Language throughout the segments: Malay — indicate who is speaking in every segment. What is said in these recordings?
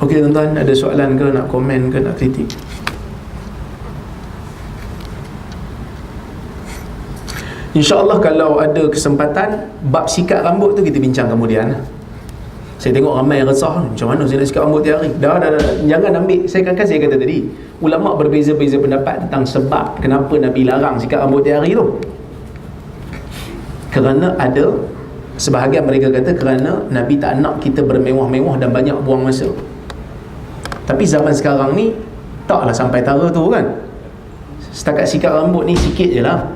Speaker 1: Okey tuan-tuan, ada soalan ke, nak komen ke, nak kritik? InsyaAllah kalau ada kesempatan, bab sikat rambut tu kita bincang kemudian. Saya tengok ramai yang resah, macam mana saya nak sikat rambut tiap hari. Dah. Jangan ambil, saya kata tadi, ulama' berbeza-beza pendapat tentang sebab kenapa Nabi larang sikat rambut tiap hari tu. Kerana ada sebahagian mereka kata kerana Nabi tak nak kita bermewah-mewah dan banyak buang masa. Tapi zaman sekarang ni taklah sampai tara tu kan. Setakat sikat rambut ni sikit je lah,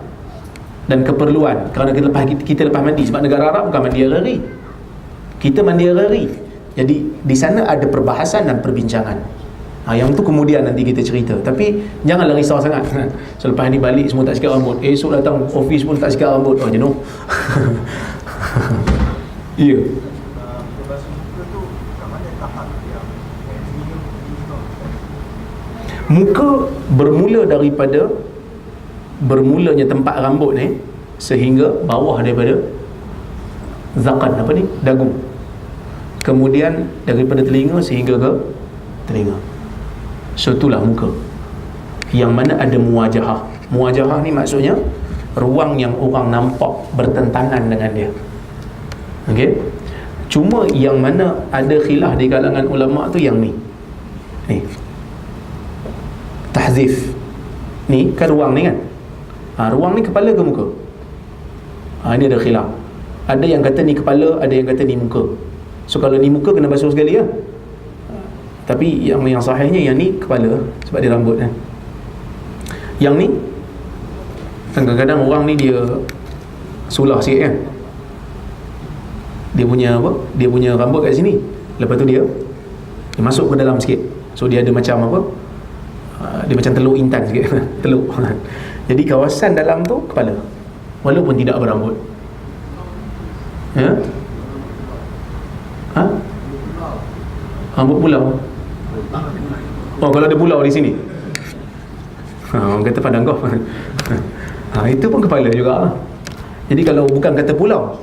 Speaker 1: dan keperluan. Kerana kita lepas mandi, sebab negara Arab bukan mandi hari-hari, kita mandi hari-hari. Jadi di sana ada perbahasan dan perbincangan. Yang tu kemudian nanti kita cerita. Tapi janganlah risau sangat. Selepas ni balik semua tak sikat rambut, esok datang office pun tak sikat rambut. Oh jenuh. Ya. Muka bermula daripada bermulanya tempat rambut ni sehingga bawah daripada zakan, apa ni, dagu. Kemudian daripada telinga sehingga ke telinga. So itulah muka, yang mana ada muwajahah. Muwajahah ni maksudnya ruang yang orang nampak bertentangan dengan dia. Okey. Cuma yang mana ada khilaf di kalangan ulama tu yang ni. Tahzif. Ni kan ruang ni kan. Ruang ni kepala ke muka? Ini ada khilaf. Ada yang kata ni kepala, ada yang kata ni muka. So kalau ni muka kena basuh sekali lah. Tapi yang sahihnya yang ni kepala, sebab dia rambut kan. Yang ni kadang-kadang orang ni dia sulah sikit kan. Dia punya apa? Dia punya rambut kat sini. Lepas tu dia masuk ke dalam sikit. So dia ada macam apa? Dia macam teluk intan sikit. Teluk. Jadi kawasan dalam tu kepala, walaupun tidak berambut. Ya? Rambut pulau. Oh, kalau ada pulau di sini. Orang kata padang golf. Itu pun kepala juga. Jadi kalau bukan kata pulau,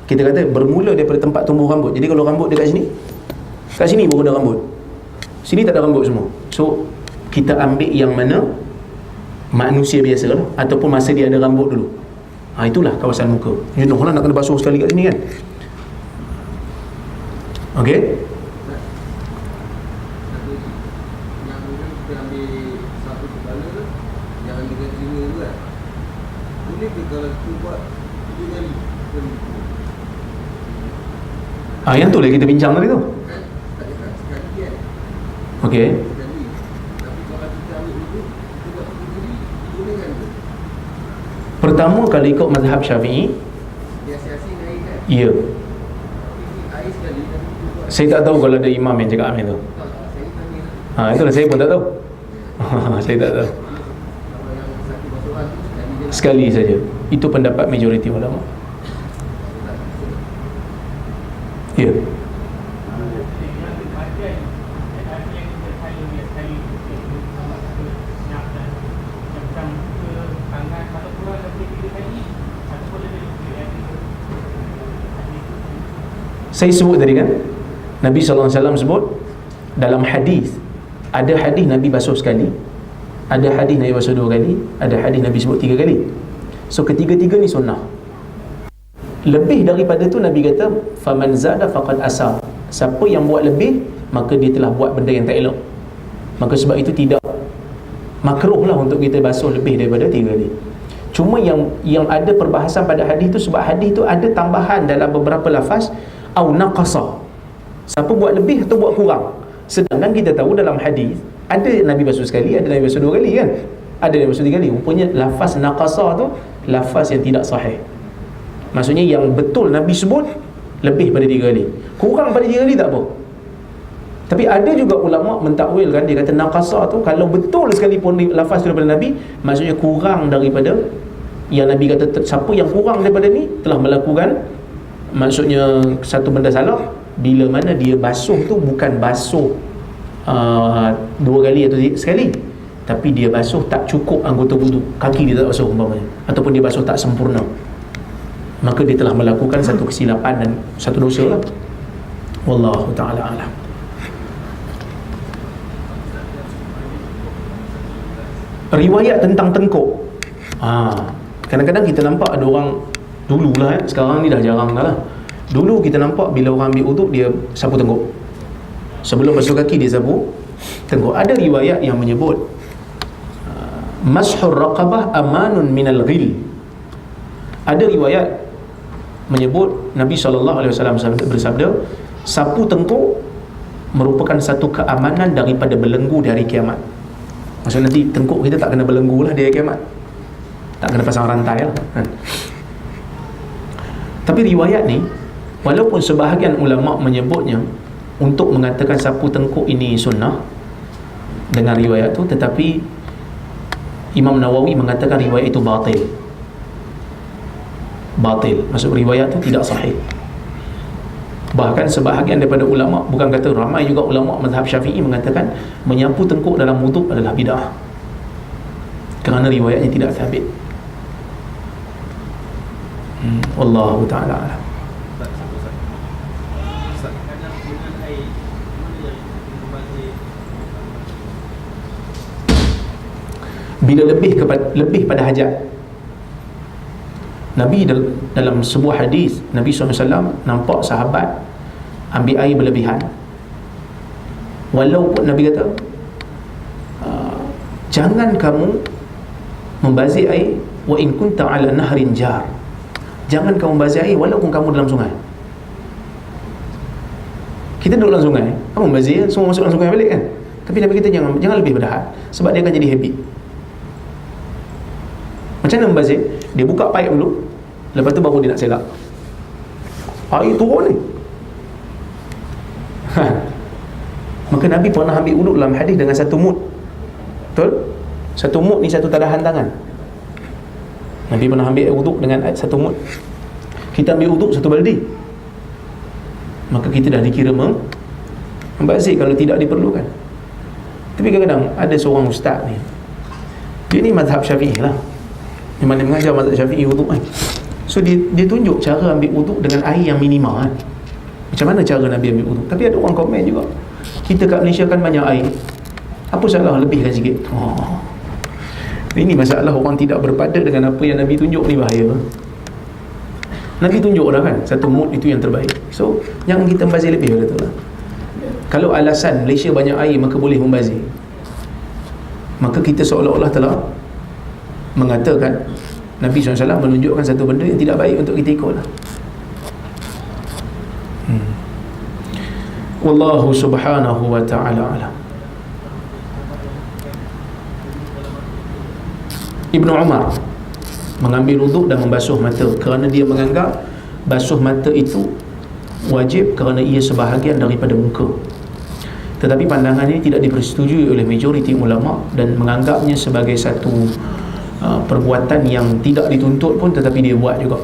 Speaker 1: kita kata bermula daripada tempat tumbuh rambut. Jadi kalau rambut dekat sini, kat sini baru ada rambut, sini tak ada rambut semua. So kita ambil yang mana manusia biasa lah, ataupun masa dia ada rambut dulu. Itulah kawasan muka. Jenuh lah nak kena basuh sekali kat sini kan. Okey. Yang tu lah kita bincang tadi tu. Okey. Pertama, kalau ikut mazhab Syafi'i, ya. Saya tak tahu kalau ada imam yang cakap macam tu. Itulah saya pun tak tahu. Saya tak tahu. Sekali saja. Itu pendapat majoriti ulama. Ya. Saya sebut tadi kan, Nabi SAW sebut dalam hadis, ada hadis Nabi basuh sekali, ada hadis Nabi basuh 2 kali, ada hadis Nabi sebut 3 kali. So ketiga-tiga ni sunnah. Lebih daripada tu Nabi kata faman zada faqad asar. Siapa yang buat lebih, maka dia telah buat benda yang tak elok. Maka sebab itu tidak makruh lah untuk kita basuh lebih daripada 3 kali. Cuma yang ada perbahasan pada hadis tu, sebab hadis tu ada tambahan dalam beberapa lafaz, au naqasa. Siapa buat lebih atau buat kurang. Sedangkan kita tahu dalam hadis ada Nabi basuh sekali, ada Nabi basuh 2 kali kan, ada Nabi basuh 3 kali. Rupanya lafaz naqasa tu lafaz yang tidak sahih. Maksudnya yang betul Nabi sebut lebih pada 3 kali, kurang pada 3 kali tak apa. Tapi ada juga ulama mentakwilkan, dia kata naqasa tu kalau betul sekalipun lafaz tu daripada Nabi, maksudnya kurang daripada yang Nabi kata. Siapa yang kurang daripada ni telah melakukan, maksudnya satu benda salah. Bila mana dia basuh tu bukan basuh 2 kali atau sekali, tapi dia basuh tak cukup anggota wudu, kaki dia tak basuh umpamanya, ataupun dia basuh tak sempurna, maka dia telah melakukan satu kesilapan dan satu dosa lah. Wallahu ta'ala alam. Riwayat tentang tengkuk. Kadang-kadang kita nampak ada orang dululah, sekarang ni dah jarang dah lah. Dulu kita nampak bila orang ambil uduk dia sapu tengkuk. Sebelum basuh kaki dia sapu tengkuk. Ada riwayat yang menyebut mashur raqabah amanun minal ghil. Ada riwayat menyebut Nabi SAW bersabda, sapu tengkuk merupakan satu keamanan daripada belenggu dari kiamat. Maksudnya nanti tengkuk kita tak kena belenggu lah di hari kiamat, tak kena pasang rantai lah kan? Tapi riwayat ni, walaupun sebahagian ulama' menyebutnya untuk mengatakan sapu tengkuk ini sunnah dengan riwayat tu, tetapi Imam Nawawi mengatakan riwayat itu batil. Maksud riwayat tu tidak sahih. Bahkan sebahagian daripada ulama', bukan kata ramai juga ulama' mazhab Syafi'i mengatakan menyapu tengkuk dalam wuduk adalah bid'ah kerana riwayatnya tidak sabit. Wallahu ta'ala alam. Bila lebih pada hajat, Nabi dalam sebuah hadis, Nabi SAW nampak sahabat ambil air berlebihan. Walaupun Nabi kata jangan kamu membazir air, wa in kunta ala nahrin jar, jangan kamu membazir air walaupun kamu dalam sungai. Kita duduk dalam sungai, kamu membazir, semua masuk dalam sungai balik kan. Tapi Nabi kita jangan lebih pada had, sebab dia akan jadi habit. Macam mana membazir? Dia buka paip dulu, lepas tu baru dia nak selak. Air turun ni. Maka Nabi pernah ambil uduk dalam hadis dengan satu mud. Betul? Satu mud ni satu tadahan tangan. Nabi pernah ambil uduk dengan satu mud. Kita ambil uduk satu baldi, maka kita dah dikira membazir kalau tidak diperlukan. Tapi kadang-kadang ada seorang ustaz ni, dia ni mazhab Syafi'i lah, memang dia mengajar mazhab Syafi'i wuduk kan. So dia tunjuk cara ambil wuduk dengan air yang minima kan. Macam mana cara Nabi ambil wuduk. Tapi ada orang komen juga, kita kat Malaysia kan banyak air, apa salah lebihkan sikit. Ini masalah orang tidak berpada dengan apa yang Nabi tunjuk ni, bahaya. Nabi tunjuk dah kan, satu mud itu yang terbaik. So jangan kita membazir lebih, kata lah. Kalau alasan Malaysia banyak air maka boleh membazir, maka kita seolah-olah telah mengatakan Nabi SAW menunjukkan satu benda yang tidak baik untuk kita ikut lah. Wallahu subhanahu wa ta'ala alam. Ibnu Umar mengambil wuduk dan membasuh mata kerana dia menganggap basuh mata itu wajib kerana ia sebahagian daripada muka. Tetapi pandangan ini tidak dipersetujui oleh majoriti ulama dan menganggapnya sebagai satu perbuatan yang tidak dituntut pun, tetapi dia buat juga.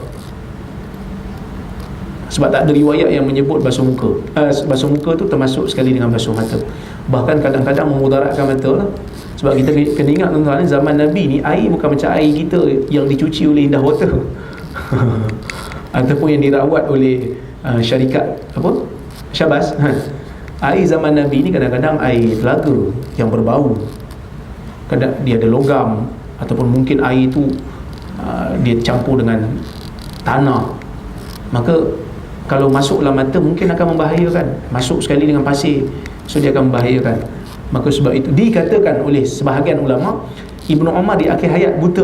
Speaker 1: Sebab tak ada riwayat yang menyebut basuh muka. Basuh muka tu termasuk sekali dengan basuh mata. Bahkan kadang-kadang memudaratkan mata lah. Sebab kita kena ingat tuan-tuan, zaman Nabi ni air bukan macam air kita yang dicuci oleh Indah Water ataupun yang dirawat oleh syarikat Syabas. Air zaman Nabi ni kadang-kadang air telaga yang berbau. Kadang dia ada logam, ataupun mungkin air tu dia campur dengan tanah. Maka kalau masuk dalam mata mungkin akan membahayakan. Masuk sekali dengan pasir, so dia akan membahayakan. Maka sebab itu dikatakan oleh sebahagian ulama, Ibnu Umar di akhir hayat buta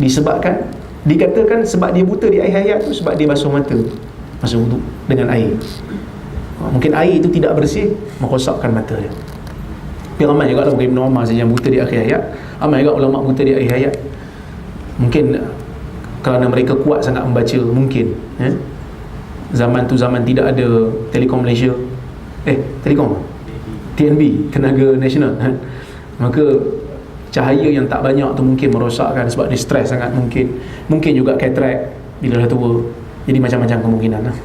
Speaker 1: dikatakan sebab dia buta di akhir hayat tu sebab dia basuh mata masa wuduk dengan air. Mungkin air itu tidak bersih, merosakkan mata dia. Tapi ramai juga lah, bukan Ibnu Umar saja yang buta di akhir hayat, ramai juga ulama buta di akhir hayat. Mungkin kerana mereka kuat sangat membaca, mungkin zaman tu zaman tidak ada Telekom Malaysia, Telekom TNB, Tenaga Nasional maka cahaya yang tak banyak tu mungkin merosakkan sebab dia stres sangat. Mungkin juga katarak bila dah tua. Jadi macam-macam kemungkinan lah.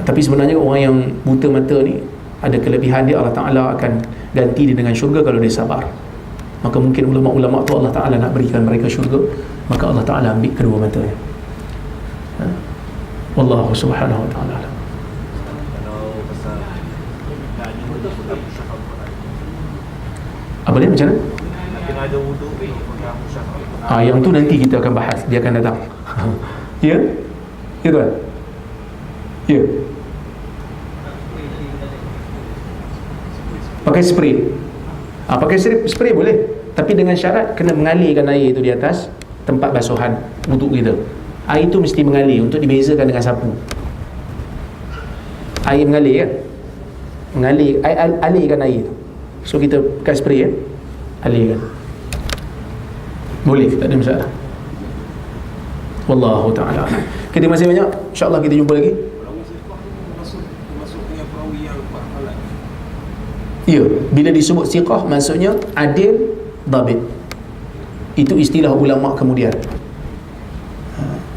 Speaker 1: Tapi sebenarnya orang yang buta mata ni ada kelebihan dia, Allah Ta'ala akan ganti dia dengan syurga kalau dia sabar. Maka mungkin ulama-ulama tu Allah Ta'ala nak berikan mereka syurga, maka Allah Ta'ala ambil kedua matanya. Wallahu subhanahu wa ta'ala. Apa dia macam mana?
Speaker 2: ada wuduk yang musyafah.
Speaker 1: Yang tu nanti kita akan bahas, dia akan datang. Ya? Ya tuan? Ya. Pakai spray. Pakai spray boleh, tapi dengan syarat kena mengalirkan air itu di atas tempat basuhan wuduk kita. Air itu mesti mengalir untuk dibezakan dengan sapu. Air mengalir kan? Mengalir, alirkan air tu. So kita pakai spray ya, alirkan. Boleh, tak ada masalah. Wallahu ta'ala. Okay, terima kasih banyak. InsyaAllah kita jumpa lagi. Ya, bila disebut siqah maksudnya adil, dabit. Itu istilah ulama kemudian.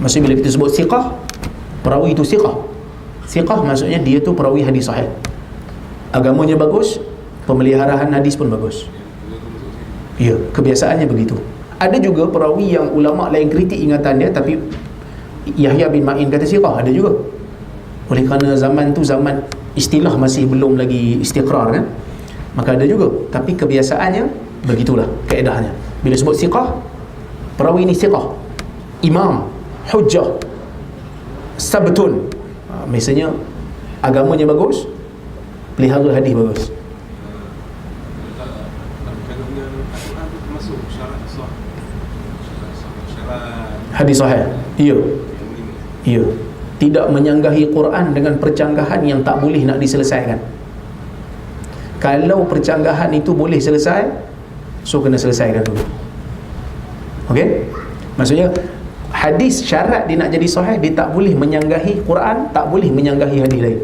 Speaker 1: Maksudnya bila kita sebut siqah, perawi itu siqah. Siqah maksudnya dia tu perawi hadis sahih. Agamanya bagus, pemeliharaan hadis pun bagus. Ya, kebiasaannya begitu. Ada juga perawi yang ulama lain kritik ingatan dia, tapi Yahya bin Ma'in kata siqah, ada juga. Oleh kerana zaman tu zaman istilah masih belum lagi istiqrar kan, maka ada juga. Tapi kebiasaannya begitulah kaedahnya. Bila sebut siqah, perawi ini siqah, imam, hujjah, sabtun, misalnya agamanya bagus, pelihara hadis bagus. Hadis sahih. Ya. Ya. Tidak menyanggahi Quran dengan percanggahan yang tak boleh nak diselesaikan. Kalau percanggahan itu boleh selesai, so kena selesaikan dulu. Okey? Maksudnya hadis syarat dia nak jadi sahih, dia tak boleh menyanggahi Quran, tak boleh menyanggahi hadis lain.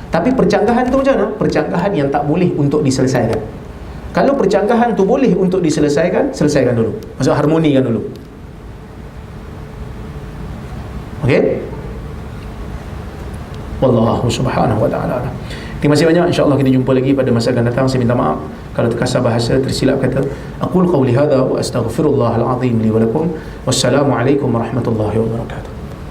Speaker 1: Tapi percanggahan tu macam mana? Percanggahan yang tak boleh untuk diselesaikan. Kalau percanggahan tu boleh untuk diselesaikan, selesaikan dulu. Maksud harmonikan dulu. Okey? Wallahu subhanahu wa ta'ala. Terima kasih banyak. InsyaAllah kita jumpa lagi pada masa akan datang. Saya minta maaf kalau terkasar bahasa, tersilap kata. Aqul qawli hadha wa astaghfirullahal azim li wa lakum. Wassalamualaikum warahmatullahi wabarakatuh.